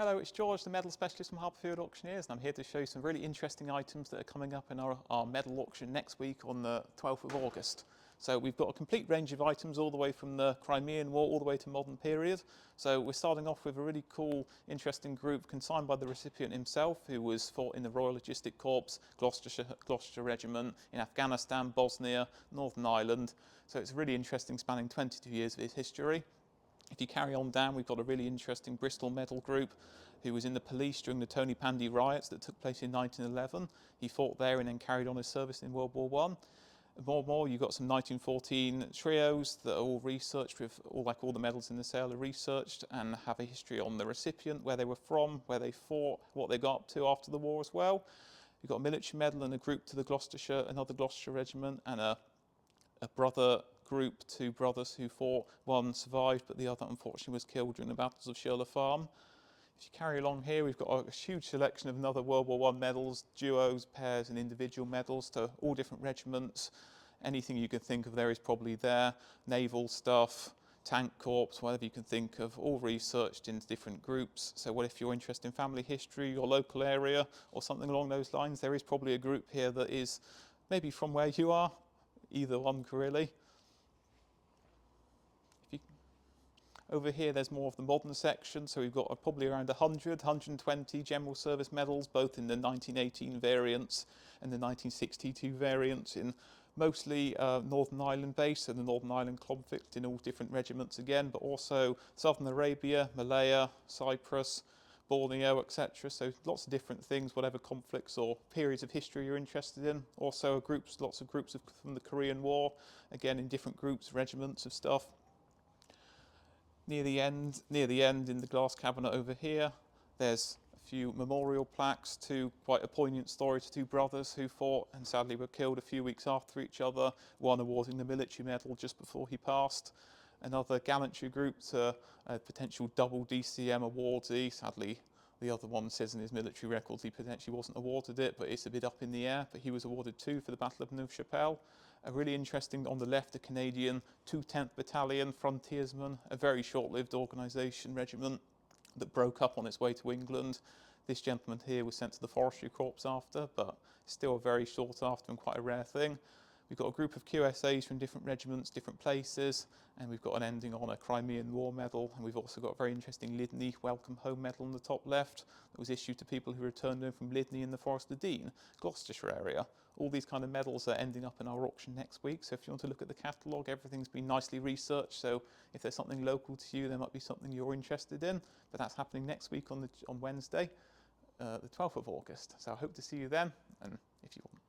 Hello, it's George, the medal specialist from Harper Field Auctioneers, and I'm here to show you some really interesting items that are coming up in our medal auction next week on the 12th of August. So we've got a complete range of items all the way from the Crimean War all the way to modern period. So we're starting off with a really cool, interesting group consigned by the recipient himself, who was fought in the Royal Logistic Corps, Gloucestershire Regiment, in Afghanistan, Bosnia, Northern Ireland. So it's really interesting, spanning 22 years of his history. If you carry on down, we've got a really interesting Bristol medal group who was in the police during the Tony Pandy riots that took place in 1911. He fought there and then carried on his service in World War One. More, you've got some 1914 trios that are all researched with, all the medals in the sale are researched and have a history on the recipient, where they were from, where they fought, what they got up to after the war as well. You've got a military medal and a group to the another Gloucestershire regiment, and a brother group, two brothers who fought. One survived, but the other unfortunately was killed during the battles of Shirley Farm. If you carry along here, we've got a huge selection of another World War I medals, duos, pairs and individual medals to all different regiments. Anything you can think of there is probably there. Naval stuff, tank corps, whatever you can think of, all researched into different groups. So what if you're interested in family history, your local area, or something along those lines, there is probably a group here that is maybe from where you are, either one really. Over here there's more of the modern section, so we've got probably around 100, 120 general service medals, both in the 1918 variants and the 1962 variants, in mostly Northern Ireland based, so the Northern Ireland conflict in all different regiments again, but also Southern Arabia, Malaya, Cyprus, Borneo, etc. So lots of different things, whatever conflicts or periods of history you're interested in. Also lots of groups from the Korean War, again in different groups, regiments of stuff. Near the end in the glass cabinet over here, there's a few memorial plaques to quite a poignant story to two brothers who fought and sadly were killed a few weeks after each other, one awarding the military medal just before he passed. Another gallantry group to a potential double DCM awardee. Sadly, the other one says in his military records he potentially wasn't awarded it, but it's a bit up in the air. But he was awarded two for the Battle of Neuve Chapelle. A really interesting, on the left, a Canadian 210th Battalion Frontiersmen, a very short-lived organisation, regiment that broke up on its way to England. This gentleman here was sent to the Forestry Corps after, but still a very short after and quite a rare thing. We've got a group of QSAs from different regiments, different places, and we've got an ending on a Crimean War medal, and we've also got a very interesting Lydney Welcome Home medal on the top left that was issued to people who returned home from Lydney in the Forest of Dean, Gloucestershire area. All these kind of medals are ending up in our auction next week, so if you want to look at the catalogue, everything's been nicely researched, so if there's something local to you, there might be something you're interested in, but that's happening next week on Wednesday, the 12th of August. So I hope to see you then, and if you want